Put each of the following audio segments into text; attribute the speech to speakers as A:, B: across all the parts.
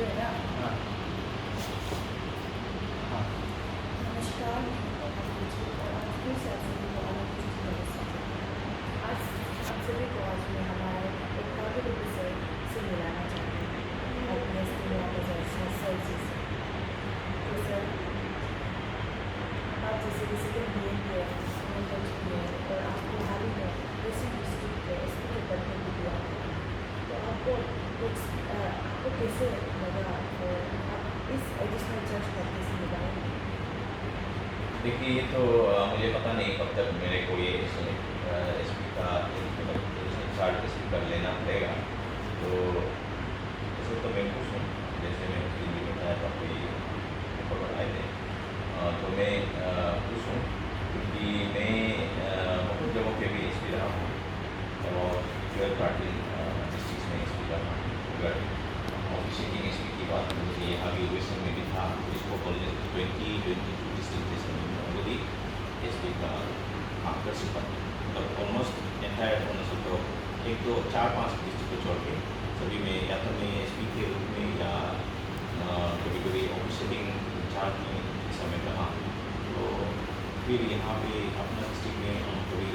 A: जो है ना।
B: हाँ हाँ
A: नमस्कार, मैं आपकी जी और आज फिर से आप सभी को अलग किसी तरह से आज आप सभी को आज मैं हमारे एक काबिल विषय से मिलाना चाहती हूँ अपने स्टीम सेल्सियस। तो सर, आप जैसे कि सेकेंड बी ए किया है और आपको हाल ही में रेसिंग डिस्ट्रिक्ट के एस पी के पद पर भी दिया। तो आपको कैसे लगा और आप इस एडिशनल चार्ज पर कैसे निभाएंगे?
B: देखिए, ये तो मुझे पता नहीं कब तक मेरे को ये एस पी का चार्ट एस पी कर लेना पड़ेगा। तो इसे तो मैं खुश हूँ, जैसे मैं उस दिन भी बताया था कोई खबर आए थे। तो मैं खुश हूँ क्योंकि मैं बहुत जगहों पे भी एस पी रहा हूँ और 12 डिस्ट्रिक्ट में एस पी रहा हूँ। अगर ऑफिशियल एस पी की बात करूँ तो यहाँ भी यूएसए में भी था, इसको college 22 district already S P का काम कर सकता हूँ। मतलब ऑलमोस्ट एंटायर अरुणाचल तो 1 2 4 5 डिस्ट्रिक्ट को छोड़ के सभी में या तो मैं एस पी के रूप में या कभी कभी ऑफिशियल इंचार्ज में इस समय रहा। तो फिर यहाँ पे अपना डिस्ट्रिक्ट में हम कभी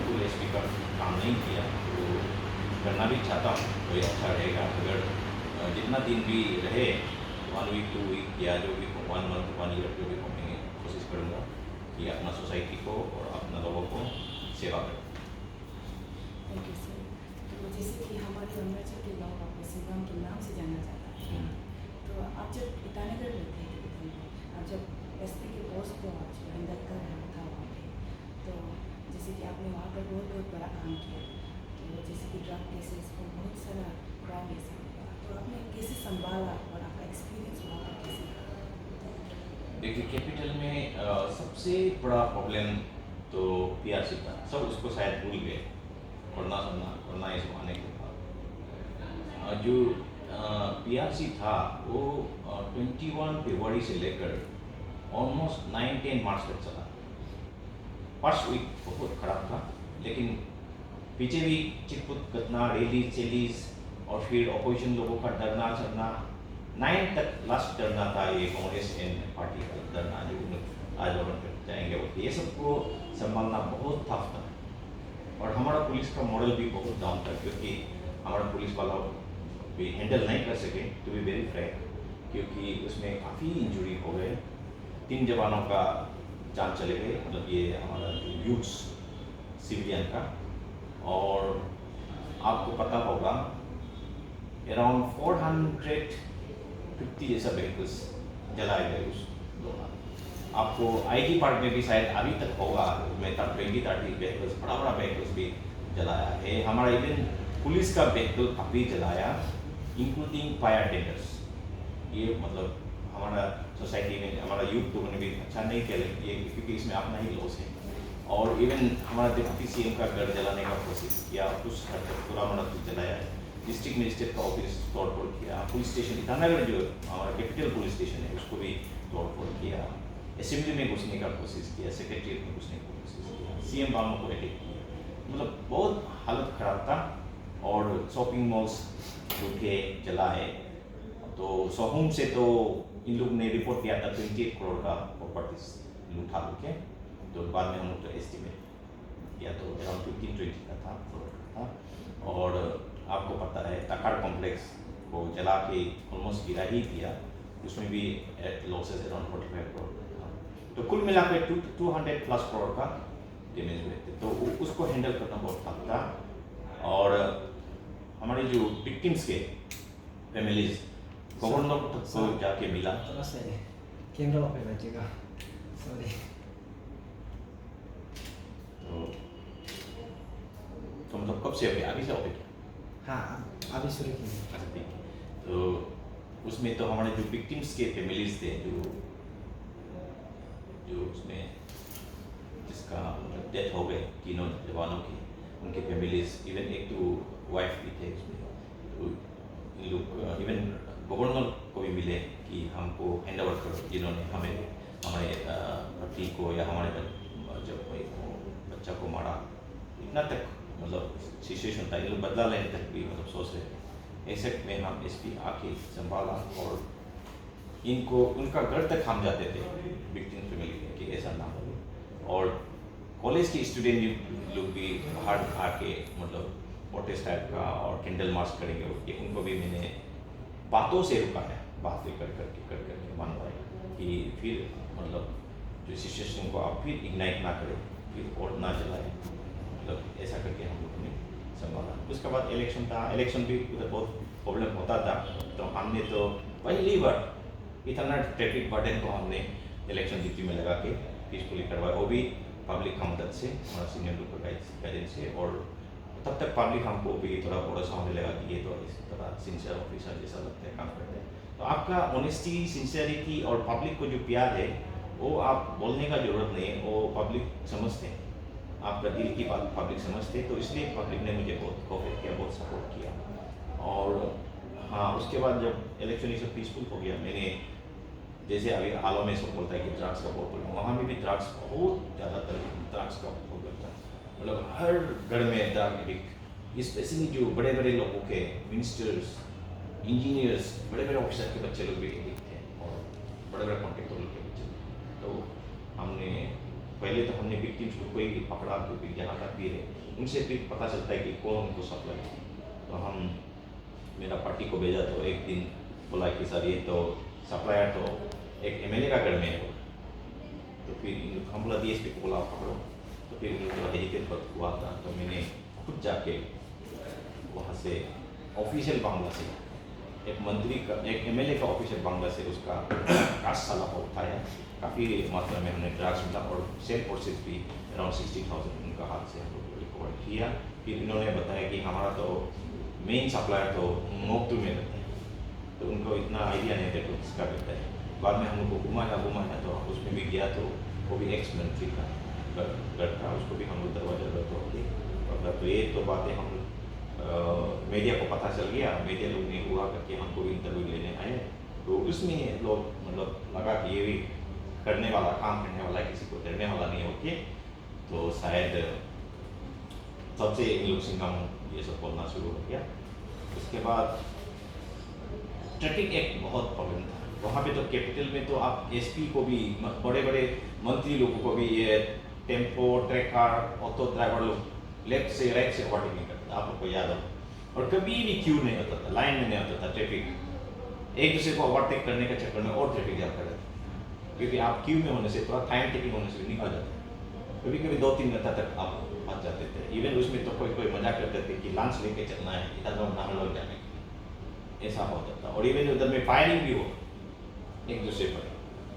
B: फुल एस पी का काम नहीं किया, तो करना भी चाहता हूँ। तो ये अच्छा रहेगा अगर जितना दिन भी रहे 1 वीक 2 वीक या जो भी 1 मंथ 1 ईयर जो भी हो, मैं कोशिश करूँगा कि अपना सोसाइटी को और अपना लोगों को सेवा करूँ।
A: Thank you sir. तो जैसे कि हमारे अरुणाचल के गाँव आपको सिंगाम के नाम से जाना जाता है, तो आप जब ईटानगर में थे आप जब एस पी के पोस्ट को आप जो हैंडल कर रहा था वहाँ पे, तो जैसे कि आपने वहाँ पर बहुत बहुत बड़ा काम किया, तो जैसे कि ड्रग केसेस और बहुत सारा क्राइम ऐसा हुआ, तो आपने कैसे संभाला और आपका एक्सपीरियंस वहाँ पर कैसे था?
B: देखिए, कैपिटल में सबसे बड़ा प्रॉब्लम तो पीआरसी था। सब उसको शायद भूल गए कोरोना इस आने के बाद। जो पीआरसी था वो 21 फरवरी से लेकर ऑलमोस्ट 9-10 मार्च तक चला। फर्स्ट वीक बहुत खराब था, लेकिन पीछे भी चिटपुट घटना, रैली चैलीज और फिर अपोजिशन लोगों का डरना चढ़ना। 9 तक लास्ट डरना था ये कांग्रेस एंड पार्टी का डरना, जो आज और जाएंगे वो, ये सबको संभालना बहुत टफ था। और हमारा पुलिस का मॉडल भी बहुत डाउन था, क्योंकि हमारा पुलिस वाला भी हैंडल नहीं कर सके, टू बी वेरी फ्रैंक, क्योंकि उसमें काफ़ी इंजरी हो गए। 3 जवानों का जान चले गए, मतलब ये हमारा यूथ्स सिविलियन का। और आपको पता होगा अराउंड 450 जैसा व्हीकल्स जलाए गए उस दौरान। आपको आईटी पार्क में भी शायद अभी तक होगा, उसमें 20-30 व्हीकल्स, बड़ा बड़ा व्हीकल्स भी जलाया है। हमारा इवन पुलिस का व्हीकल काफ़ी जलाया, इंक्लूडिंग फायर टेंडर्स। ये मतलब हमारा सोसाइटी में हमारा यूथ लोगों ने भी अच्छा नहीं किया, ये क्योंकि इसमें अपना ही लॉस है। और इवन हमारा डिप्टी सीएम का घर जलाने का कोशिश किया, कुछ हद तक पूरा मना कुछ जलाया है। डिस्ट्रिक्ट मजिस्ट्रेट का ऑफिस तोड़फोड़ किया, पुलिस स्टेशन ईटानगर जो हमारा कैपिटल पुलिस स्टेशन है उसको भी तोड़फोड़ किया, असेंबली में घुसने का कोशिश किया, सेक्रेटरीट में घुसने की कोशिश किया, सीएम बामों को अटैक किया। मतलब बहुत हालत खराब था। और शॉपिंग मॉल्स लूटे जलाए। तो सोहम से तो इन लोग ने रिपोर्ट किया था 28 करोड़ का प्रॉपर्टीज लूटा लूटे। तो बाद में हम लोग तो एस्टिमेट किया तो अराउंड 15-20 का था करोड़ का था। और आपको पता है तकार कॉम्प्लेक्स को जला के ऑलमोस्ट गिरा ही दिया, उसमें भी लॉसेस अराउंड 45 करोड़ का था। तो कुल मिलाकर 200+ करोड़ का डैमेज हुए थे। तो उसको हैंडल करना बहुत टफ था। और हमारे जो विक्टिम्स के फैमिलीज गवर्नर को जाके मिला।
C: थोड़ा सा कैमरा ऑफ है बच्चेगा, सॉरी।
B: तो मतलब कब से अभी से ऑफ है?
C: हाँ, अभी शुरू किए।
B: अच्छा, ठीक है। तो उसमें तो हमारे जो विक्टिम्स के फैमिलीज थे, जो उसमें जिसका मतलब डेथ हो गए तीनों जवानों की, उनके फैमिलीज, इवन एक तो वाइफ भी थे उसमें। तो इन लोग इवन गवर्नर को भी मिले कि हमको हैंड ओवर करो, जिन्होंने हमारे पति को या हमारे जब बच्चा को मारा, इतना तक मतलब सिचुएशन था। इन लोग बदला लेने तक भी मतलब सोच रहे थे। ऐसे में हम एसपी आके संभाला और इनको उनका घर तक हम जाते थे विक्टिम फैमिली में कि ऐसा ना हो। और कॉलेज के स्टूडेंट लोग भी बाहर आके मतलब प्रोटेस्ट टाइप का और कैंडल मार्च करेंगे कि उनको भी मैंने बातों से रुकाया, बातें कर करके मनवाया कि फिर मतलब जो सिचुएशन को आप फिर इग्नाइट ना करें, फिर और ना चलाएं, मतलब ऐसा करके हम लोगों ने संभाला। उसके बाद इलेक्शन था, इलेक्शन भी उधर बहुत प्रॉब्लम होता था, तो हमने तो पहली बार इतना ट्रैफिक बर्डन को हमने इलेक्शन ड्यूटी में लगा के पीसफुली करवाया, वो भी पब्लिक का मदद से, हमारा सीनियर लोग का गाइडेंस से। और तब तक पब्लिक हमको भी थोड़ा भरोसा होने लगा कि ये तो इस तरह सिंसियर ऑफिसर जैसा लगता है, काम करते हैं। तो आपका ऑनेस्टी, सिंसियरिटी और पब्लिक को जो प्यार है वो आप बोलने का जरूरत नहीं है, वो पब्लिक समझते हैं, आपका दिल की बात पब्लिक समझते हैं। तो इसलिए पब्लिक ने मुझे बहुत कोऑपरेट किया, बहुत सपोर्ट किया। और हाँ, उसके बाद जब इलेक्शन ये सब पीसफुल हो गया, मैंने जैसे अभी हालों में सब बोलता है कि ड्रग्स का प्रॉब्लम, वहाँ में भी ड्रग्स बहुत ज़्यादातर ड्रग्स का प्रॉब्लम था, मतलब हर घर में ड्रग एडिक्ट, स्पेशली जो बड़े बड़े लोगों के मिनिस्टर्स, इंजीनियर्स, बड़े बड़े ऑफिसर के बच्चे लोग भी एडिक्ट थे और बड़े बड़े कॉन्ट्रैक्टर के बच्चे। तो हमने पहले तो हमने विक्टिम्स को कोई पकड़ा जो भी जहाँ तक भी रहे, उनसे भी पता चलता है कि कौन उनको सप्लाई। तो हम मेरा पार्टी को भेजा, तो एक दिन बोला कि सर ये तो सप्लायर तो एक एमएलए का घर में है। तो फिर हम बोला डीएसपी को बोला पकड़ो। तो फिर थोड़ा हेजिटेट हुआ था, तो मैंने खुद जाके वहाँ से ऑफिशियल बांग्ला से एक मंत्री का, एक एमएलए का ऑफिशियल बांग्ला से उसका कास्ट साला को उठाया। काफ़ी मात्रा में हमने ड्रग्स मिला और सेल फोर्सेज भी अराउंड 60,000 उनका हाथ से हम लोग रिकवर किया। फिर इन्होंने बताया कि हमारा तो मेन सप्लायर तो मोक्तू में रहता है, तो उनको इतना आइडिया नहीं था कि किसका करता है। बाद में हम लोग को घुमाया तो उसमें भी गया, तो वो भी एक्स मंत्री का घर था, उसको भी हम लोग दरवाजा तोड़ के मतलब। तो ये तो बातें हम मीडिया को पता चल गया, मीडिया लोग ने हुआ करके हमको भी इंटरव्यू लेने आए। तो उसमें लोग मतलब लगा कि ये भी करने वाला, काम करने वाला, किसी को डरने वाला नहीं होके, तो शायद तब से इन लोग से हम ये सब बोलना शुरू हो गया। उसके बाद ट्रैफिक एक बहुत प्रॉब्लम था वहाँ पे। तो कैपिटल में तो आप एसपी को भी, बड़े बड़े मंत्री लोगों को भी ये टेम्पो, ट्रैकर, ऑटो ड्राइवर लोग लेफ्ट से राइट से ओवरटेक नहीं करते, आप लोग को याद हो। और कभी भी क्यू नहीं होता था, लाइन में नहीं होता था ट्रैफिक, एक दूसरे को ओवरटेक करने के चक्कर में और ट्रैफिक जाम कर जाता, क्योंकि आप क्यू में होने से, थोड़ा टाइम टेकिंग होने से निकल जाते। कभी कभी 2-3 घंटा तक आप फंस जाते थे। इवन उसमें तो कोई मजाक करते थे कि लंच लेके चलना है, इधर लोग ना लोग जाने, ऐसा होता था। और इवन उधर में फायरिंग भी हो एक दूसरे पर,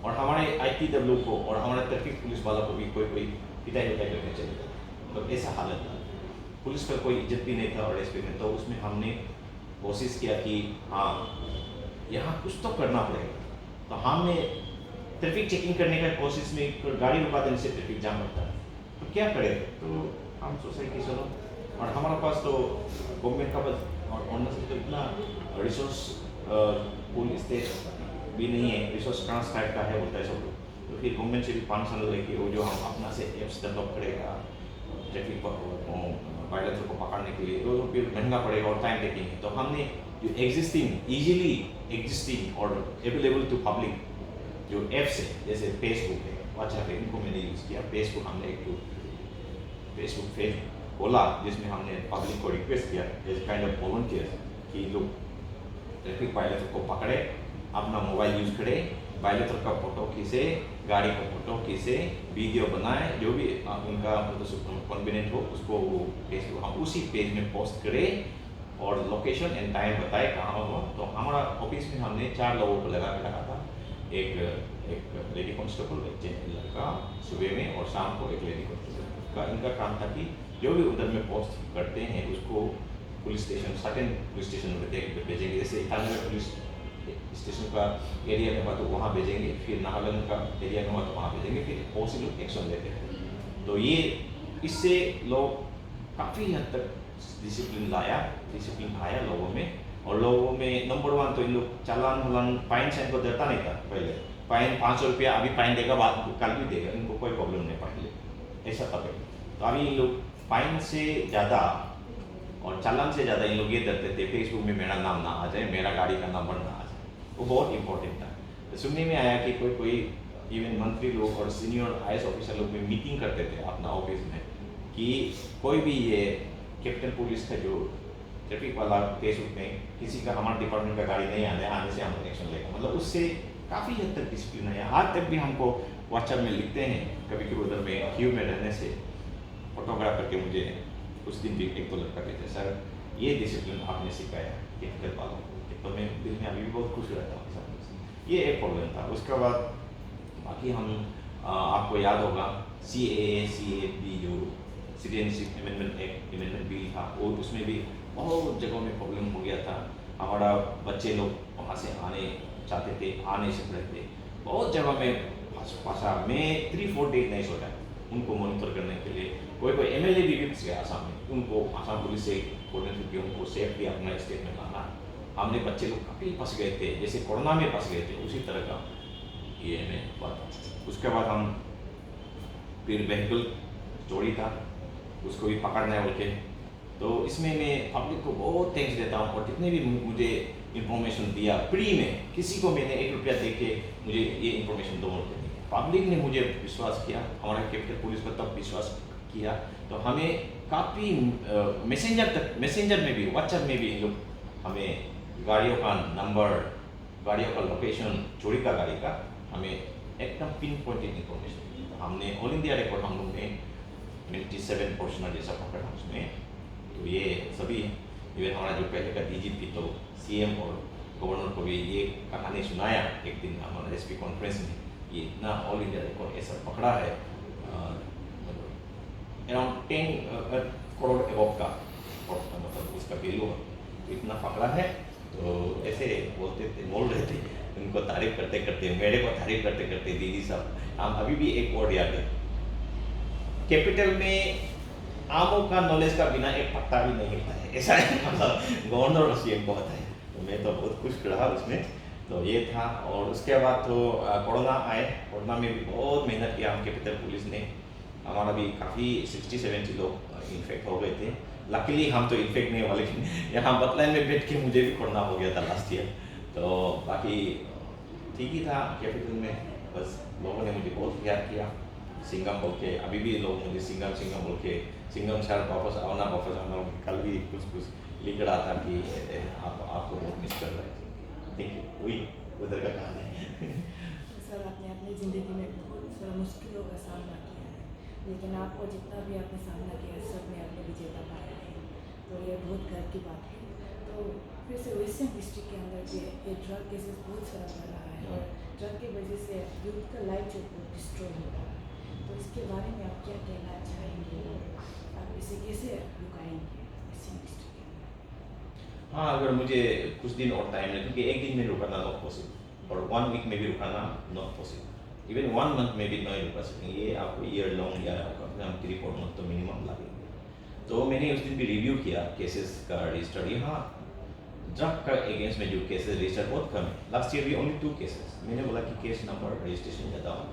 B: और हमारे आईटीडब्ल्यू को और हमारे ट्रैफिक पुलिस वालों को भी कोई पिटाई करके चले जाते, तो ऐसा हालत था। पुलिस का कोई इज्जत भी नहीं था और एसपी में। तो उसमें हमने कोशिश किया कि हाँ यहाँ कुछ तो करना पड़ेगा। तो हमने ट्रैफिक चेकिंग करने का कोशिश में गाड़ी रुका देने से ट्रैफिक जाम होता है, तो क्या करें। तो हम सोचे कि चलो, और हमारे पास तो गवर्नमेंट का बस और ऑनर्स तो इतना रिसोर्स पूरी स्टेट भी नहीं है, रिसोर्स ट्रांस टाइप का है बोलता है सब लोग। तो फिर गवर्नमेंट से भी 5 साल लेके वो जो हम अपना से एप्स डेवलप करेगा ट्रैफिक वायलेंस को पकड़ने के लिए, तो फिर महंगा पड़ेगा और टाइम टेकिंग है। तो हमने जो ईजिली एग्जिस्टिंग और अवेलेबल टू पब्लिक जो एप्स है, जैसे फेसबुक है, व्हाट्सएप है, इनको मैंने यूज़ किया। फेसबुक हमने एक फेसबुक पेज खोला जिसमें हमने पब्लिक को रिक्वेस्ट किया एज काइंड ऑफ वॉलंटियर कि लोग ट्रैफिक वायलेटर को पकड़े, अपना मोबाइल यूज़ करे, वायलेटर का फोटो खींचे, गाड़ी का फोटो खींचे, वीडियो बनाए, जो भी उनका मतलब कन्वीनियंट हो उसको फेसबुक हम उसी पेज में पोस्ट करें और लोकेशन एंड टाइम बताए कहाँ हो। तो हमारा ऑफिस में हमने 4 लोगों को लगा के रखा था, एक लेडी कांस्टेबल, एक लड़का सुबह में, और शाम को एक लेडी कांस्टेबल का। इनका काम था कि जो भी उधर में पोस्ट करते हैं उसको police station, certain police station में भेजेंगे। जैसे ईटानगर पुलिस स्टेशन का एरिया में हुआ तो वहाँ भेजेंगे, फिर नाहरलगुन का एरिया में हुआ तो वहाँ भेजेंगे, फिर ओसी लोग एक्शन लेते हैं। तो ये इससे लोग काफ़ी हद तक डिसिप्लिन आया लोगों में। और लोगों में नंबर 1 तो इन लोग चालान फाइन से इनको देता नहीं था पहले। फाइन 500 रुपया, अभी फाइन देगा, बाद कल भी देगा, इनको कोई प्रॉब्लम नहीं पहले, ऐसा था पहले। तो अभी इन लोग फाइन से ज़्यादा और चालान से ज़्यादा इन लोग ये डरते थे फेसबुक में मेरा नाम ना आ जाए, मेरा गाड़ी का नंबर ना आ जाए, वो बहुत इंपॉर्टेंट था। तो सुनने में आया कि कोई इवन मंत्री लोग और सीनियर IAS ऑफिसर लोग भी मीटिंग करते थे अपना ऑफिस में कि कोई भी ये कैपिटल पुलिस का जो ट्रैफिक वाला फेसबुक में किसी का हमारे डिपार्टमेंट का गाड़ी नहीं आने से हम एक्शन लेगा, मतलब उससे काफ़ी हद तक डिसिप्लिन है। आज तक भी हमको व्हाट्सएप में लिखते हैं, कभी कभी उधर में क्यू में रहने से फोटोग्राफ करके मुझे उस दिन भी एक तो लड़का कहते सर ये डिसिप्लिन आपने सिखाया कैपिटल वालों को, तो मैं दिल में अभी भी बहुत खुश रहता हूँ सब। ये एक प्रॉब्लम था। उसके बाद बाकी हम आपको याद होगा CAA जो सिटीजनशिप अमेंडमेंट बिल था, वो उसमें भी बहुत जगहों में प्रॉब्लम हो गया था। हमारा बच्चे लोग वहाँ से आने चाहते थे, आ नहीं सक रहे थे, बहुत जगह में फंसा। मैं 3-4 डेज नहीं सोचा उनको मॉनिटर करने के लिए। कोई MLA भी विप्स गया आसाम में, उनको आसाम पुलिस से कोऑर्डिनेट किया उनको सेफली अपना स्टेट में लाना। हमने बच्चे लोग काफ़ी फंस गए थे, जैसे कोरोना में फंस गए थे उसी तरह का ये में बात। उसके बाद हम फिर व्हीकल चोरी था, उसको भी पकड़ना है बोल के। तो इसमें मैं पब्लिक को बहुत थैंक्स देता हूँ, और जितने भी मुझे इंफॉर्मेशन दिया फ्री में, किसी को मैंने 1 रुपया दे के मुझे ये इंफॉर्मेशन दो बोलते नहीं, पब्लिक ने मुझे विश्वास किया, हमारा कैपिटल पुलिस पर तब विश्वास किया। तो हमें काफ़ी मैसेंजर में भी, व्हाट्सएप में भी लोग हमें गाड़ियों का नंबर, गाड़ियों का लोकेशन, चोरी का गाड़ी का हमें एकदम पिन पॉइंटेड इंफॉर्मेशन। तो हमने ऑल इंडिया रिकॉर्ड हम लोग ने 27 पोर्शनर जैसा पकड़ा उसमें। तो ये सभी इवन हमारा जो पहले का DGP तो CM और गवर्नर को भी ये कहानी सुनाया एक दिन हमारा SP कॉन्फ्रेंस में, ये इतना ऑल इंडिया रिकॉर्ड ऐसा पकड़ा है अराउंड 10 करोड़ एबव का, मतलब उसका वैल्यू इतना पकड़ा है। तो ऐसे बोलते थे, बोल रहे थे, उनको तारीफ करते करते, मेरे को तारीफ करते करते दीदी साहब, हम अभी भी एक वर्ड याद है, कैपिटल में आमों का नॉलेज का बिना एक पत्ता भी नहीं हिलता है, ऐसा मतलब गवर्नर और CM को होता है। तो मैं तो बहुत खुश रहा उसमें। तो ये था। और उसके बाद तो कोरोना आए, कोरोना में भी बहुत मेहनत किया हम कैपिटल पुलिस ने। हमारा भी काफ़ी 60-70 लोग इन्फेक्ट हो गए थे। लकीली हम तो इन्फेक्ट नहीं हुआ, लेकिन यहाँ बतलाइन में बैठ के मुझे भी कोरोना हो गया था लास्ट ईयर। तो बाकी ठीक ही था कैपिटल में, बस लोगों ने मुझे बहुत प्यार किया, सिंगम बोल के। अभी भी लोग मुझे सिंगम बोल के, सिंगम सर वापस आना। कल भी कुछ लिख रहा था कि आपको बहुत मिस कर रहे हैं। ठीक है, वही उधर का कहानी है।
A: सर आपने अपनी ज़िंदगी में बहुत सारा मुश्किलों का सामना किया है, लेकिन आपको जितना भी आपने सामना किया सब में आपने विजेता पाया है, तो ये बहुत गर्व की बात है। तो फिर से वेस्टर्न डिस्ट्रिक्ट के अंदर भी ये ड्रग केसेस बहुत सारा बढ़ रहा है, और ड्रग की वजह से यूथ का लाइफ जो डिस्ट्रॉय हो रहा है, तो इसके बारे में आप क्या कहना चाहेंगे, आप इसे कैसे रुकाएंगे वेस्टर्न डिस्ट्रिक्ट के अंदर?
B: हाँ, अगर मुझे कुछ दिन और टाइम है, क्योंकि एक दिन में रुकाना नॉट पॉसिबल, और 1 वीक में भी रुकाना नॉट पॉसिबल, इवन 1 मंथ में भी नहीं रुका सकेंगे। ये आपको ईयर लॉन्ग या आपका 3-4 मंथ तो मिनिमम लगेंगे। तो मैंने उस दिन भी रिव्यू किया केसेस का रजिस्टर। यहाँ ड्रग का अगेंस्ट में जो केसेस रजिस्टर बहुत कम है। लास्ट ईयर भी ओनली 2 केसेस। मैंने बोला कि केस नंबर रजिस्ट्रेशन ज़्यादा हो।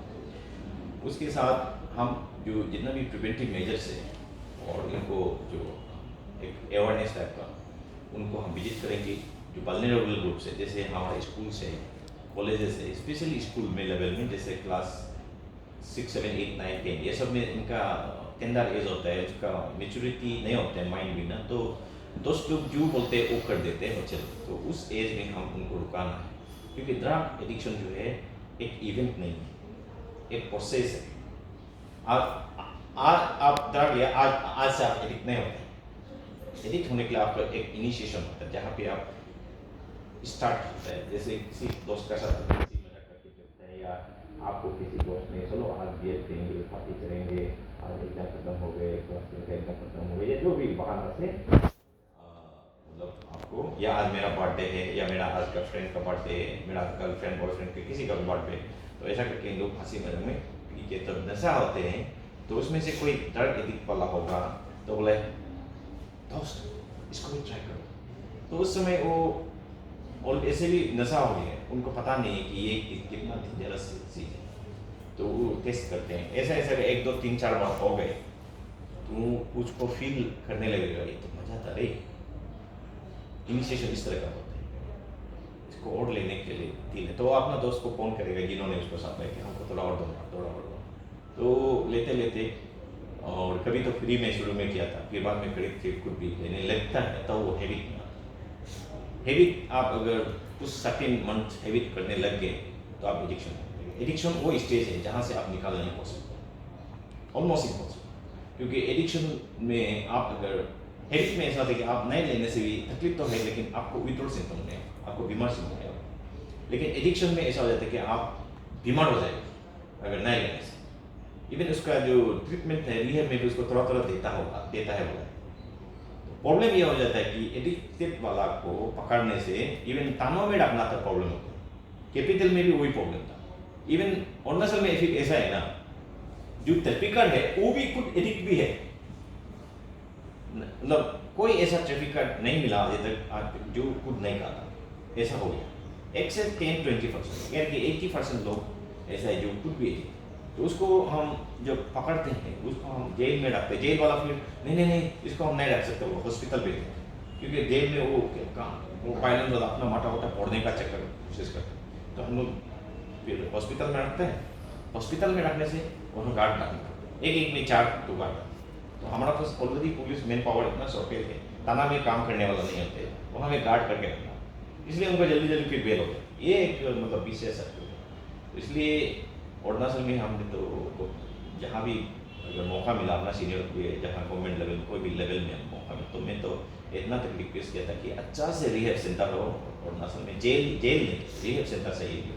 B: उसके साथ हम जो जितना भी प्रिवेंटिव मेजर्स है, और इनको जो एक अवेयरनेस टाइप का, उनको हम विजिट करेंगे। जो वल्नरेबल ग्रुप्स है, जैसे हमारे स्कूल से, कॉलेजेस है, स्पेशली स्कूल में लेवल में, जैसे क्लास 6, 7, 8, 9, 10, ये सब में इनका टेंडर एज होता है, उसका मेच्योरिटी नहीं होता है माइंड भी ना, तो दोस्त लोग जो बोलते हैं वो कर देते हैं बच्चे लोग। तो उस एज में हम उनको रुकाना है, क्योंकि ड्रग एडिक्शन जो है एक इवेंट नहीं है, एक प्रोसेस है। आप ड्रग लिया, आज से आप एडिक्ट नहीं होते। एडिक्ट होने के लिए आपका एक इनिशिएशन होता है, जहाँ पे आप स्टार्ट होता है। जैसे किसी दोस्त का साथ किसी मजाक करके चलते हैं, या आपको किसी दोस्त ने चलो आज बियर करेंगे, पार्टी करेंगे, आज एग्जाम खत्म हो गए, क्लास का एग्जाम खत्म हो गए, या जो भी बहाना से मतलब आपको, या आज मेरा बर्थडे है, या मेरा आज का फ्रेंड का बर्थडे है, मेरा गर्लफ्रेंड बॉयफ्रेंड के किसी का बर्थडे, तो ऐसा करके लोग हंसी मजाक में पी के तब नशा होते हैं। तो उसमें से कोई ड्रग एडिक्ट वाला होगा, तो बोले दोस्त इसको भी ट्राई करो। तो उस समय वो, और ऐसे भी नशा हो गया, उनको पता नहीं है कि ये कितना डेंजरस चीज़ है, तो वो टेस्ट करते हैं। ऐसा 1, 2, 3, 4 बार हो गए, तुम कुछ को फील करने लगेगा, ये तो मजा था रे। इनिशिएशन इस तरह का होता है। इसको और लेने के लिए दिल है तो अपना दोस्त को फोन करेगा जिन्होंने उसको साथ में कि हमको थोड़ा और थोड़ा और दो, तो लेते लेते और कभी तो फ्री में शुरू में किया था, फिर बाद में करीब कुछ भी लेने लगता है तो वो हैबिट में आता है। हैबिट आप अगर कुछ सर्टेन मंथ हैबिट करने लग गए तो आप एडिक्शन वो स्टेज है जहाँ से आप निकाल नहीं पॉसिबल, ऑलमोस्ट इम्पॉसिबल। क्योंकि एडिक्शन में आप अगर हैबिट में ऐसा होता है कि आप नहीं लेने से भी तकलीफ तो है, लेकिन आपको विथड्रॉल सिम्टम नहीं है, आपको बीमार सिम्टम है। लेकिन एडिक्शन में ऐसा हो जाता है कि आप बीमार हो जाएगा अगर नहीं लेने से। इवन उसका जो ट्रीटमेंट है रिहैब में भी उसको थोड़ा थोड़ा देता है वो। प्रॉब्लम ये हो जाता है कि एडिक्टेड वाला को पकड़ने से इवन तानों में डालना था प्रॉब्लम होता है। कैपिटल में भी वही प्रॉब्लम था। इवन अरुणाचल में ऐसा है ना, जो ट्रैफिकर है वो भी खुद एडिक्ट भी है। मतलब कोई ऐसा ट्रैफिकर नहीं मिला अभी तक जो खुद नहीं खाता, ऐसा हो गया। एक्सेप्ट 10-20%, यानी कि 80% लोग ऐसा है जो खुद भी है। तो उसको हम जब पकड़ते हैं उसको हम जेल में रखते हैं। जेल वाला फिर नहीं इसको हम नहीं रख सकते, वो हॉस्पिटल भेजते हैं। क्योंकि जेल में वो पायलन वाला अपना मोटा मोटा फोड़ने का चक्कर कोशिश करते हैं। तो हम लोग फिर हॉस्पिटल में रखते हैं। हॉस्पिटल में रखने से वहाँ गार्ड रखना, एक में 4 गार्ड। तो हमारा पास ऑलरेडी पुलिस मैन पावर इतना शॉर्टेज है, थाना में काम करने वाला नहीं होते, वहाँ में गार्ड करके रखना, इसलिए उनको जल्दी जल्दी फिर बेल होता है। ये एक मतलब विशेष है। तो इसलिए अरुणाचल में हमने तो जहाँ भी अगर मौका मिला अपना सीनियर को, जहाँ गवर्नमेंट लेवल कोई भी लेवल में मौका मिला, तो मैं तो इतना तक रिक्वेस्ट किया था कि अच्छा से रिहैब सेंटर हो अरुणाचल में। जेल नहीं, रिहैब सेंटर चाहिए।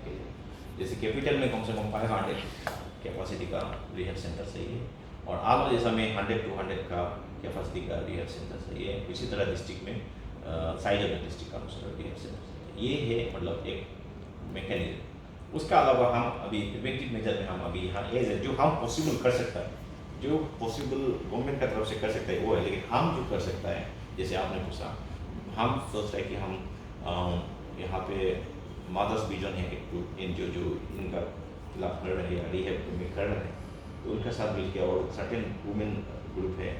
B: जैसे कैपिटल में कम से कम 500 कैपेसिटी का रिहैब सेंटर चाहिए, और आलो जैसा में 100-200 का कैपेसिटी का रिहैब सेंटर चाहिए। इसी तरह डिस्ट्रिक्ट में साइज ऑफ डिस्ट्रिक्ट का रिहैब सेंटर चाहिए। ये है मतलब एक मैकेनिज्म। उसका अलावा हम अभी प्रिवेंटिव मेजर में हम अभी यहाँ एज जो हम पॉसिबल कर सकता है, जो पॉसिबल गवर्नमेंट का तरफ से कर सकता है वो है। लेकिन हम जो कर सकता है, जैसे आपने पूछा, हम सोच रहे हैं कि हम यहाँ पे मदर्स विजन है एक एनजीओ जो इनका खिलाफ लड़ रहे हैं, रिहैब में कर रहे हैं, तो उनके साथ मिलके, और सर्टेन वुमेन ग्रुप है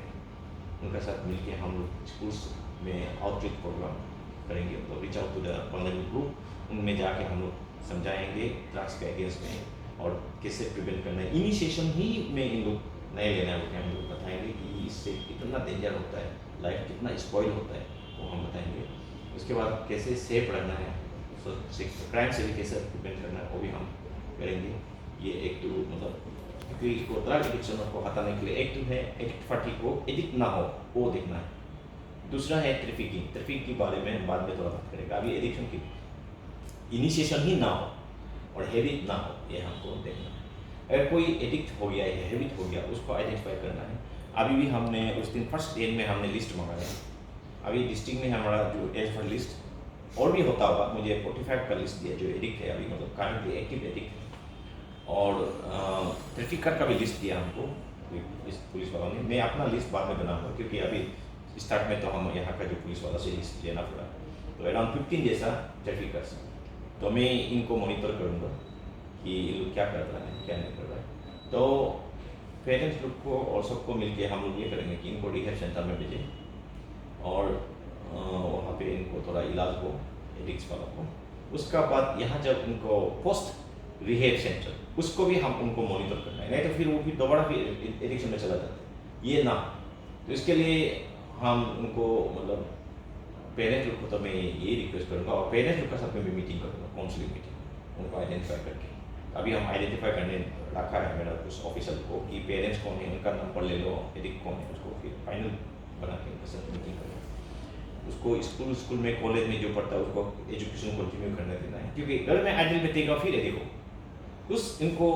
B: उनके साथ मिलके हम लोग स्कूल्स में आउटरीच प्रोग्राम करेंगे। तो reach out to the vulnerable group, उनमें जाके हम लोग समझाएंगे ड्रग्स के अगेंस्ट में और कैसे प्रिवेंट करना है। इनिशिएशन ही में इन लोग नहीं लेना है, हम लोग बताएंगे कि इससे कितना डेंजर होता है, लाइफ कितना स्पॉइल होता है, वो हम बताएंगे। उसके बाद कैसे सेफ रहना है, क्राइम से भी कैसे प्रिवेंट करना है, वो भी हम करेंगे। ये एक तो मतलब क्योंकि इसको ड्रग एडिक्शन को हटाने के लिए एक तो है एडिक्ट पार्टी को एडिक्ट ना हो वो देखना है। दूसरा है ट्रैफिकिंग के बारे में बाद में थोड़ा बात करेगा। अभी एडिक्शन की इनिशिएशन ही ना हो और हैबिट ना हो, ये हमको देखना है। अगर कोई एडिक्ट हो गया है, हैबिट हो गया, उसको आइडेंटिफाई करना है। अभी भी हमने उस दिन फर्स्ट डे में हमने लिस्ट मंगाया। अभी डिस्ट्रिक्ट में हमारा जो एज पर लिस्ट और भी होता होगा, मुझे 45 का लिस्ट दिया जो एडिक्ट है अभी, मतलब करंटली एक्टिव एडिक्ट। और ट्रैफिकर का भी लिस्ट दिया हमको पुलिस वालों ने। मैं अपना लिस्ट बाद में बनाऊंगा क्योंकि अभी स्टार्ट में तो हम यहाँ का जो पुलिस वाला से लिस्ट लेना पड़ा। तो अराउंड 15 जैसा ट्रैफिकर्स, तो मैं इनको मॉनिटर करूँगा कि ये लोग क्या कर रहा है क्या नहीं कर रहा है। तो पेरेंट्स लोग को और सबको मिलके हम लोग ये करेंगे कि इनको रिहैब सेंटर में भेजें और वहाँ पे इनको थोड़ा इलाज हो एडिक्स वालों को। उसका बाद यहाँ जब इनको पोस्ट रिहैब सेंटर उसको भी हम उनको मॉनिटर करना है, नहीं तो फिर वो फिर दोबारा फिर एडिक्शन में चला जाता है, ये ना। तो इसके लिए हम उनको मतलब पेरेंट्स लोग को तो मैं ये रिक्वेस्ट करूँगा, और पेरेंट्स लोग के साथ में भी मीटिंग करूँगा, काउंसलिंग मीटिंग, उनको आइडेंटिफाई करके। अभी हम आइडेंटिफाई करने रखा है मेरा उस ऑफिसर को कि पेरेंट्स कौन है, उनका नंबर ले लो, एडिक्ट कौन है, उसको फिर फाइनल बना के उनके साथ मीटिंग करना। उसको स्कूल में कॉलेज में जो पढ़ता है उसको एजुकेशन कंटिन्यू करने देना है, क्योंकि घर में आइडियल बैठेगा फिर देखो उस इनको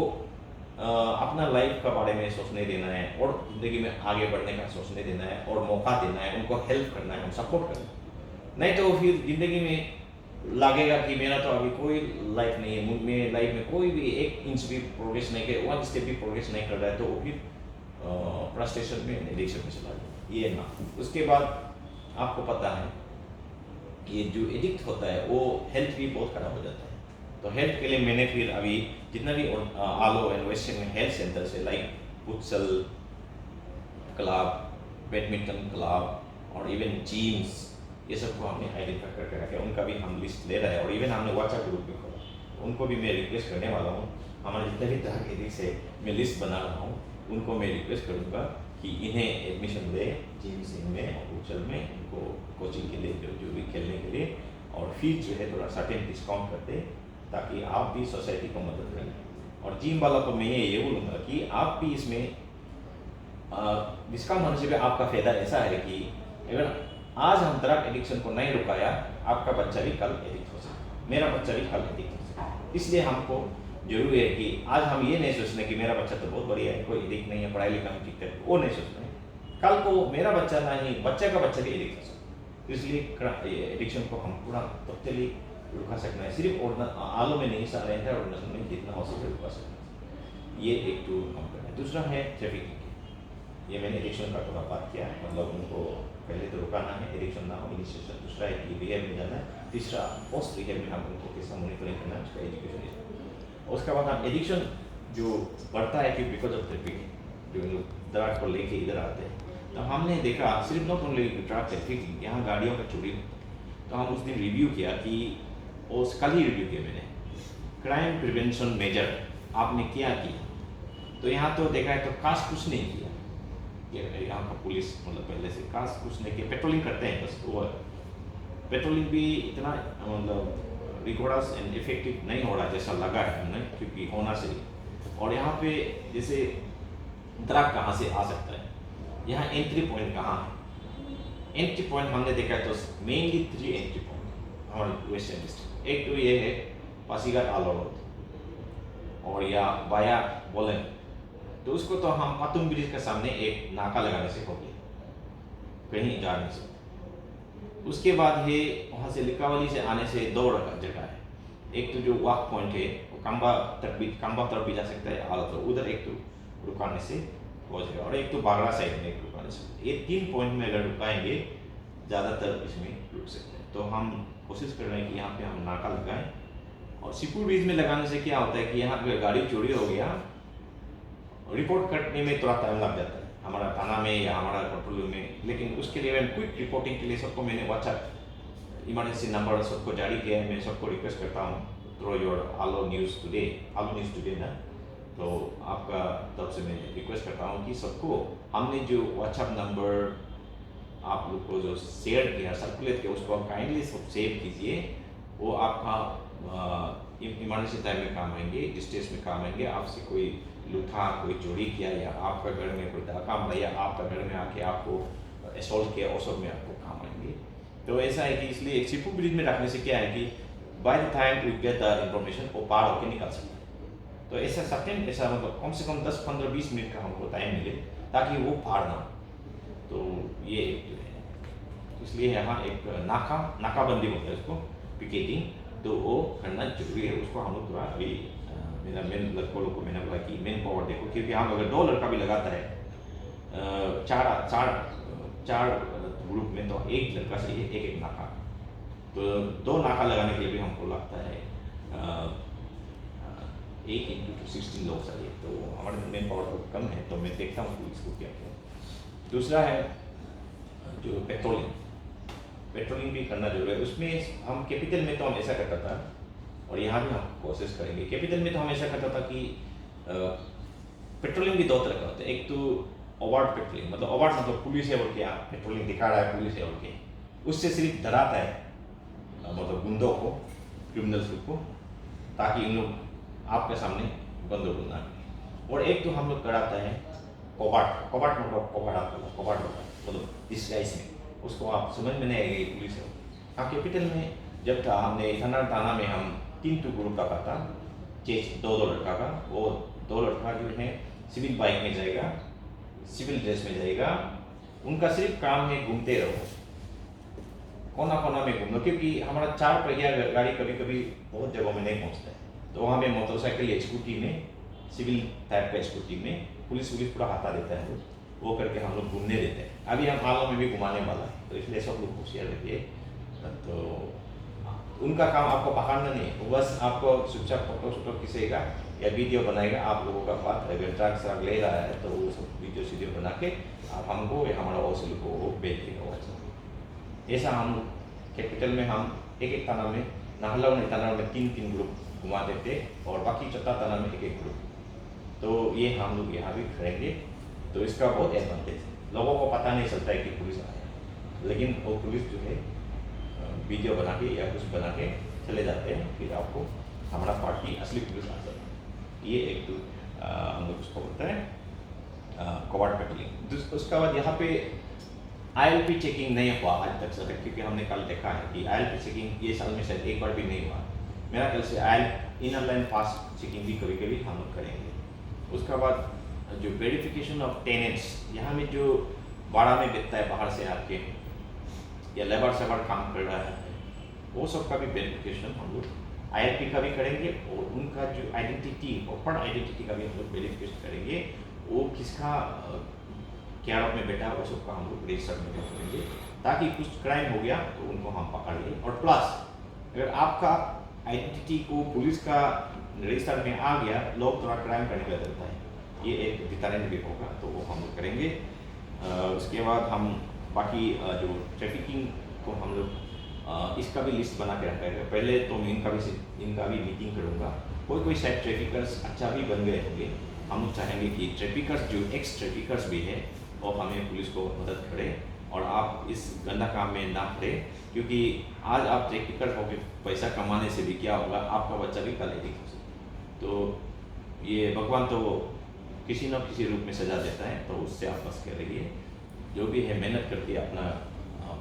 B: अपना लाइफ का बारे में सोचने देना है और ज़िंदगी में आगे बढ़ने का सोचने देना है और मौका देना है, उनको हेल्प करना है, सपोर्ट करना है। नहीं तो फिर ज़िंदगी में लगेगा कि मेरा तो अभी कोई लाइफ नहीं है, मेरे लाइफ में कोई भी 1 इंच भी प्रोग्रेस नहीं कर, 1 स्टेप भी प्रोग्रेस नहीं कर रहा है, तो वो फिर फ्रस्ट्रेशन में एडिक्शन में चला जाए, ये ना। उसके बाद आपको पता है कि जो एडिक्ट होता है वो हेल्थ भी बहुत ख़राब हो जाता है। तो हेल्थ के लिए मैंने फिर अभी जितना भी आलो एंड वेस्ट में हेल्थ सेंटर से लाइक पुत्सल, क्लब, बैडमिंटन क्लब और इवन जिम्स, ये सबको हमने आइडेंटिफाई करके रखे, उनका भी हम लिस्ट ले रहे हैं। और इवन हमने व्हाट्सएप ग्रुप भी खोला, उनको भी मैं रिक्वेस्ट करने वाला हूँ। हमारे जितने भी ड्रग एडिक्ट्स है, मैं लिस्ट बना रहा हूँ, उनको मैं रिक्वेस्ट करूँगा कि इन्हें एडमिशन दे जिम्स में और उछल में, उनको कोचिंग के लिए जो भी खेलने के लिए, और फीस जो है थोड़ा सर्टेन डिस्काउंट कर दे, ताकि आप भी सोसाइटी को मदद करें। और जिम वाला को मैं ये बोलूँगा कि आप भी इसमें डिस्काउंट होने से भी आपका फ़ायदा ऐसा है कि अगर आज हम ड्रग एडिक्शन को नहीं रुकाया, आपका बच्चा भी कल एडिक्ट हो सकता है, मेरा बच्चा भी कल एडिक्ट हो सकता है। इसलिए हमको जरूरी है कि आज हम ये नहीं सोचना कि मेरा बच्चा तो बहुत बढ़िया है, कोई एडिक्ट नहीं है, पढ़ाई लिखाई में ठीक है, वो नहीं सोचना है। कल को मेरा बच्चा नहीं, बच्चे का बच्चा भी एडिक्ट हो सकता है। तो इसलिए एडिक्शन को हम पूरा टोटली रुका सकना है, सिर्फ आलो में नहीं, सारे एंटायर ऑर्गेनाइजेशन में जितना हो सके रुका सकना है। ये एक टूल हम करना है। दूसरा है ट्रैफिकिंग। ये मैंने एडिक्शन का थोड़ा बात किया, मतलब उनको पहले तो रुकाना है, एडिक्शन ना हो, इनिशिएशन। दूसरा है कि रिहैब में जाना है। तीसरा पोस्ट रिहैब में हम उनको कैसा मॉनिटरिंग करना है, उसका एजुकेशन। उसके बाद हम एडिक्शन जो बढ़ता है कि बिकॉज ऑफ ट्रैफिकिंग, जो लोग ड्रग को लेके इधर आते हैं, तो हमने देखा सिर्फ नॉट ओनली ड्रग ट्रैफिकिंग, यहाँ गाड़ियों का चोरी। तो हम उस दिन रिव्यू किया कि कल ही रिव्यू किया मैंने, क्राइम प्रिवेंशन मेजर आपने क्या किया। तो यहाँ तो देखा है तो खास कुछ नहीं किया, यहाँ का पुलिस मतलब पहले से खास कुछ नहीं किया, पेट्रोलिंग करते हैं बस। वो पेट्रोलिंग भी इतना मतलब रिकॉर्डस एंड इफेक्टिव नहीं हो रहा जैसा लगा है हमने, क्योंकि होना चाहिए। और यहाँ पे जैसे ड्रग कहाँ से आ सकता है, यहाँ एंट्री पॉइंट कहाँ है। एंट्री पॉइंट हमने देखा है तो मेनली 3 एंट्री पॉइंट हमारे वेस्टर्न डिस्ट्रिक्ट। एक तो ये है पासीघाट आलो रोड और या वाया बोलेन, तो उसको तो हम पातुंग ब्रिज के सामने एक नाका लगाने से हो गया, कहीं जा नहीं सकते। उसके बाद है वहाँ से लिकावली से आने से 2 जगह है। एक तो जो वॉक पॉइंट है वो काम्बा तरफ भी जा सकता है, आलो तो उधर एक तो रुकाने से हो जाएगा, और एक तो बागड़ा साइड में एक रुकाने से। ये 3 पॉइंट में अगर रुकाएंगे ज़्यादातर इसमें रुक सकते हैं। तो हम कोशिश कर रहे हैं कि यहाँ पे हम नाका लगाएं। और सिपुर ब्रिज में लगाने से क्या होता है कि यहाँ पे गाड़ी चोरी हो गया, रिपोर्ट करने में थोड़ा टाइम लग जाता है हमारा थाना में या हमारा पेट्रोलिंग में। लेकिन उसके लिए मैं क्विक रिपोर्टिंग के लिए सबको मैंने व्हाट्सएप इमरजेंसी नंबर सबको जारी किया है। मैं सबको रिक्वेस्ट करता हूँ through your Alo news today ना, तो आपका तरफ से मैं रिक्वेस्ट करता हूँ कि सबको हमने जो व्हाट्सएप नंबर आप लोग को जो शेयर किया, सर्कुलेट किया, उसको आप काइंडली सब सेव कीजिए। वो आपका इमरजेंसी टाइम में काम आएंगे, डिस्ट्रेस में काम आएंगे। आपसे कोई लूटा, कोई चोरी किया, या आपका घर में कोई डाका मारा, या आपका घर में आके आपको असॉल्ट किया, और सब में आपको काम आएंगे। तो ऐसा है कि इसलिए सिपुर ब्रिज में रखने से क्या है कि by the time we get the information वो पार होकर निकल सकता है। तो ऐसा सेकेंड ऐसा मतलब कम से कम 10, 15, 20 मिनट का हमको टाइम मिले ताकि वो पार ना। तो ये एक जो है, इसलिए यहाँ एक नाकाबंदी होता है उसको, पिकेटिंग, तो वो करना जरूरी है। उसको हम लोग थोड़ा अभी मेरा मेन लड़कों को मैंने बोला कि मेन पावर देखो, क्योंकि हम अगर 2 लड़का भी लगाता है चार ग्रुप में, तो 1 लड़का चाहिए, एक नाका। तो 2 नाका लगाने के लिए भी हमको लगता है 1 × 16 लोग चाहिए। तो हमारे मेन पावर तो कम है, तो मैं देखता हूँ इसको क्या क्या। दूसरा है जो पेट्रोलिंग भी करना जरूरी है। उसमें हम कैपिटल में तो हम ऐसा करता था, और यहाँ भी हम कोशिश करेंगे। कैपिटल में तो हम ऐसा करता था कि पेट्रोलिंग भी 2 तरह का होता है। एक तो ओवर्ट पेट्रोलिंग, मतलब ओवर्ट मतलब पुलिस है बोल के आप पेट्रोलिंग दिखा रहा है, पुलिस है बोल के, उससे सिर्फ डराता है मतलब गुंडों को, क्रिमिनल्स को, ताकि इन लोग आपके सामने बंदूक ना करें। और एक तो हम लोग कराता है कोवर्ट मतलब डिस्गाइज में, उसको आप समझ में नहीं आएगी पुलिस है। हाँ, कैपिटल में जब था हमने थाना में हम 3 ग्रुप रखा था, 2 लड़का का। वो 2 लड़का जो है सिविल बाइक में जाएगा, सिविल ड्रेस में जाएगा। उनका सिर्फ काम है घूमते रहो, कोना कोना में घूमना, क्योंकि हमारा 4 पहिया गाड़ी कभी कभी बहुत जगहों में नहीं पहुंचता है। तो वहाँ पे मोटरसाइकिल या स्कूटी में, सिविल टाइप का स्कूटी में पुलिस पूरा हटा देता है, वो करके हम लोग घूमने देते हैं। अभी हम आलो में भी घुमाने वाला है, तो इसलिए सब लोग होशियार रहिए। तो उनका काम आपको पकड़ना नहीं है, बस आपको चुपचाप फोटो खींचेगा या वीडियो बनाएगा आप लोगों का बात। अगर ड्रग्स ले रहा है तो वो सब वीडियो बना के आप हमको या हमारा ओसिल को वो भेज देगा व्हाट्सएप। ऐसा हम कैपिटल में हम एक थाना में नाहलौन थाना में 3 ग्रुप घुमा देते और बाकी 4 थाना में एक ग्रुप। तो ये हम लोग यहाँ भी करेंगे। तो इसका बहुत एडवांटेज है, लोगों को पता नहीं चलता है कि पुलिस आया है, लेकिन वो पुलिस जो है वीडियो बना के या कुछ बना के चले जाते हैं, फिर आपको हमारा पार्टी असली पुलिस आ जाता है। ये एक तो हम लोग उसको बोलते हैं कवर्ट पेट्रोलिंग। उसके बाद यहाँ पे ILP चेकिंग नहीं हुआ आज तक सर, क्योंकि हमने कल देखा है कि ILP चेकिंग ये साल में शायद एक बार भी नहीं हुआ। मेरा ख्याल से इनर लाइन पास चेकिंग भी कभी कभी हम लोग करेंगे। उसके बाद जो वेरिफिकेशन ऑफ टेनेंट्स, यहाँ में जो भाड़ा में बेचता है बाहर से आके या लेबर सेवर काम कर रहा है, वो सब का भी वेरिफिकेशन हम लोग ILP का भी करेंगे और उनका जो आइडेंटिटी प्रॉपर आइडेंटिटी का भी हम लोग वेरिफिकेशन करेंगे। वो किसका क्या रूप में बैठा वो सब का हम लोग रजिस्टर में करेंगे, ताकि कुछ क्राइम हो गया तो उनको हम पकड़ लें। और प्लस अगर आपका आइडेंटिटी को पुलिस का रजिस्टर में आ गया, लोग थोड़ा क्राइम करने का डरता है, ये एक डिटरेंट भी होगा, तो वो हम लोग करेंगे। उसके बाद हम बाकी जो ट्रैफिकिंग को हम लोग इसका भी लिस्ट बना के रखा है। पहले तो मैं इनका भी मीटिंग करूँगा। कोई शायद ट्रैफिकर्स अच्छा भी बन गए होंगे, हम लोग चाहेंगे कि ट्रैफिकर्स जो एक्स ट्रैफिकर्स भी है और हमें पुलिस को मदद करें और आप इस गंदा काम में ना करें, क्योंकि आज आप ट्रैफिकर होकर पैसा कमाने से भी क्या होगा, आपका बच्चा भी कल एडिक्ट हो सकता। तो ये भगवान तो किसी न किसी रूप में सजा देता है, तो उससे आप बस के रहिए। जो भी है मेहनत करके अपना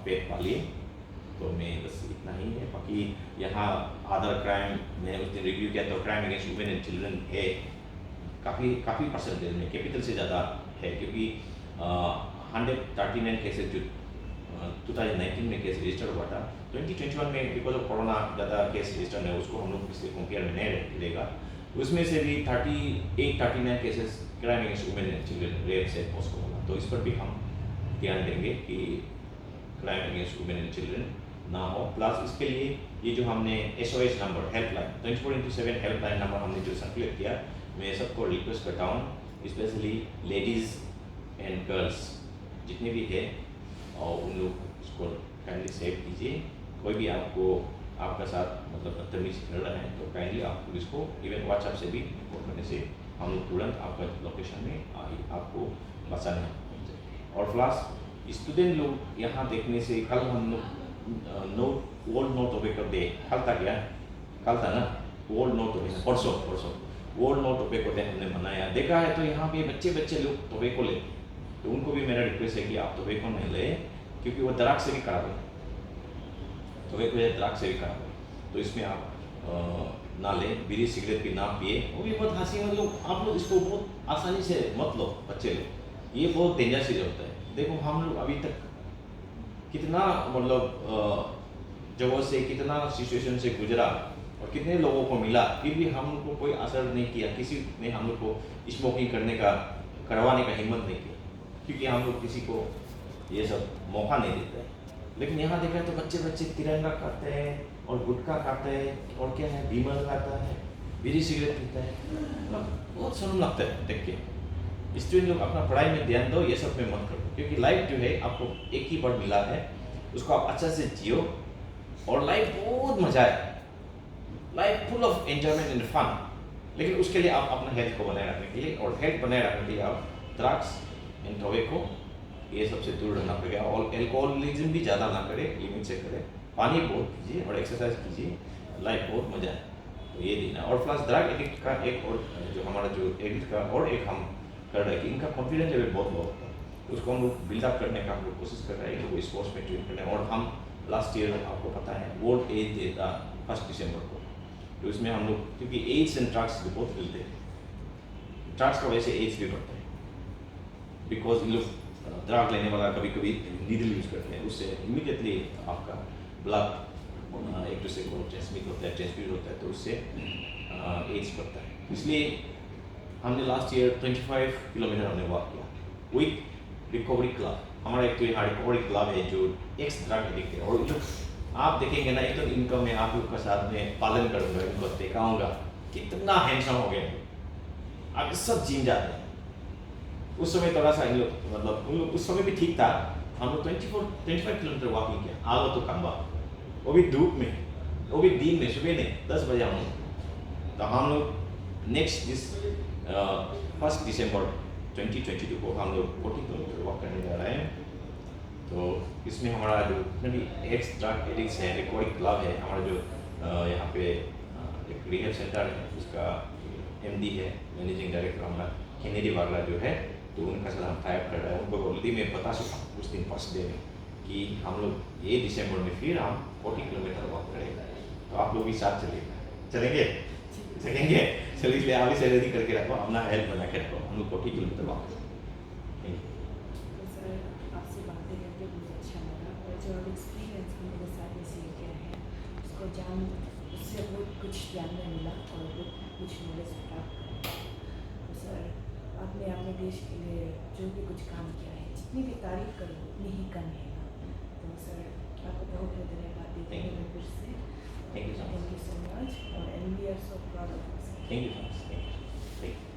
B: पेट पालिए। तो मैं बस इतना ही है। बाकी यहाँ अदर क्राइम में उस दिन रिव्यू किया तो crime against women and children है काफ़ी परसेंटेज में कैपिटल से ज़्यादा है, क्योंकि 139 केसेज जो 2019 में केस रजिस्टर हुआ था, 2021 में बिकॉज ऑफ कोरोना ज़्यादा केस रजिस्टर है, उसको हम लोग पिछले कंपेयर में नहीं लेगा। उसमें से भी 39 cases crime against women and children rape से पोस्ट होगा। तो इस पर भी हम ध्यान देंगे कि crime against women and children ना हो। प्लस इसके लिए ये जो हमने SOS number helpline 24/7 helpline number हमने जो सर्कुलेट किया, मैं सबको रिक्वेस्ट करता हूँ, स्पेशली लेडीज़ एंड गर्ल्स जितने भी है और उन लोग इसको काइंडली सेव कीजिए। कोई भी आपका साथ मतलब बदतमीज कर रहा है तो काइंडली आप पुलिस को इवन व्हाट्सएप से भी रिपोर्ट करने से हम लोग तुरंत आपका लोकेशन में आपको बचाने हैं। और प्लस स्टूडेंट लोग यहाँ देखने से कल हम लोग वर्ल्ड नो टोबैको डे कल था ना, वर्ल्ड नो टोबैको परसों वर्ल्ड नो टोबैको डे हमने मनाया। देखा है तो यहाँ पे बच्चे लोग टोबैको लेते, तो उनको भी मेरा रिक्वेस्ट है कि आप टोबैको नहीं ले, क्योंकि वो दराग से भी खराब है, टोबैको है दराग से भी खराब है। तो इसमें आप ना लें, बीड़ी सिगरेट भी ना पिए। वो भी बहुत हंसी मतलब आप लोग इसको बहुत आसानी से मत लो बच्चे लोग, ये बहुत डेंजर चीज़ होता है। देखो हम लोग अभी तक कितना मतलब जगह से कितना सिचुएशन से गुजरा और कितने लोगों को मिला, फिर भी हम लोग को कोई असर नहीं किया, किसी ने हम लोग को स्मोकिंग करवाने का हिम्मत नहीं किया, क्योंकि हम लोग किसी को ये सब मौका नहीं देते हैं। लेकिन यहाँ देखा है तो बच्चे तिरंगा खाते हैं और गुटखा खाते हैं और क्या है बीमल खाता है, बीड़ी सिगरेट पीता है, बहुत शर्म लगता है देख के। स्टूडेंट लोग अपना पढ़ाई में ध्यान दो, ये सब में मत करो, क्योंकि लाइफ जो है आपको एक ही बार मिला है, उसको आप अच्छा से जियो। और लाइफ बहुत मजा है, life full of enjoyment and fun. लेकिन उसके लिए आप अपना हेल्थ को बनाए रखने के लिए और हेल्थ बनाए रखने के लिए आप ड्रग्स एंड टोबैको ये सबसे दूर रहना पड़ेगा। और एल्कोहलिज्म भी ज़्यादा ना करें, लिमिट से करें, पानी बहुत पीजिए और एक्सरसाइज कीजिए, लाइफ बहुत मजा है। तो ये देना। और प्लस ड्रग एडिक्ट का एक और जो हमारा जो एडिक्ट का और एक हम कर रहे हैं कि इनका कॉन्फिडेंस लेवल बहुत लो होता है, उसको हम लोग बिल्डअप करने का हम लोग कोशिश कर रहे हैं, इनको स्पोर्ट्स में ट्रेन करने। और हम लास्ट ईयर आपको पता है वर्ल्ड एज डे था 1 दिसंबर को, तो इसमें हम लोग क्योंकि एड्स एंड ड्रग्स भी बहुत मिलते हैं, ड्रग्स का वजह से एड्स भी बढ़ता है, बिकॉज ये लोग ड्रग लेने वाला कभी नीडल यूज करते हैं, उससे इमीडिएटली आपका ब्लड एक दूसरे को ट्रांसमिट होता है, तो उससे एड्स बढ़ता है। इसलिए हमने लास्ट ईयर 25 किलोमीटर हमने वॉक किया विथ रिकवरी क्लब। हमारा एक तो यहाँ रिकवरी क्लब है जो एक्स ड्रग एडिक्ट है, और जो आप देखेंगे ना, एक तो इनका मैं आप लोग का साथ में पालन करूंगा, इनको दिखाऊंगा कितना हैंडसम हो गए। अब सब जिम जाते हैं। उस समय थोड़ा सा इन लोग मतलब उन लोग उस समय भी ठीक था। हम लोग 25 किलोमीटर वॉकिंग किया, आगो तो कम्बा, वो भी धूप में, वो भी दिन में, सुबह नहीं 10 बजे हम लोग। तो हम लोग नेक्स्ट 1 दिसंबर 2022 को हम लोग 40 किलोमीटर वॉक करने जा रहे हैं। तो इसमें हमारा जो भी एक्स ड्रग एडिक्ट्स है, रिकवरी क्लब है हमारा, जो यहाँ पे एक रिहेब सेंटर है, उसका MD है, मैनेजिंग डायरेक्टर हमारा केनेडी वागला जो है, तो उनका साथ हम टाइप कर रहे हैं। उनको ऑलरेडी मैं बता चुका हूँ उस दिन फर्स्ट डे में कि हम लोग ये दिसंबर में फिर हम 40 किलोमीटर वॉक करेंगे। तो आप लोग भी साथ चलेंगे? चलेंगे? चलिए, इसलिए आप इसे रेडी करके रखो, अपना हेल्थ बना के रखो। हम लोग 40 किलोमीटर वॉक करेंगे।
A: तो सर आपसे बातें करके मुझे अच्छा लगा, और जो एक्सपीरियंस भी मेरे साथ में शेयर किया है उसको जान, उससे बहुत कुछ जानने मिला और बहुत कुछ नॉलेज प्राप्त करा। तो सर आपने अपने देश के लिए जो भी कुछ काम किया है, जितनी भी तारीफ करो उतनी ही कम है। तो सर आपको बहुत बहुत धन्यवाद देते हैं मैं फिर से।
B: Thank you so much.
A: Thank you so much, and we are so proud of you, sir.
B: Thank you so much. Thank you.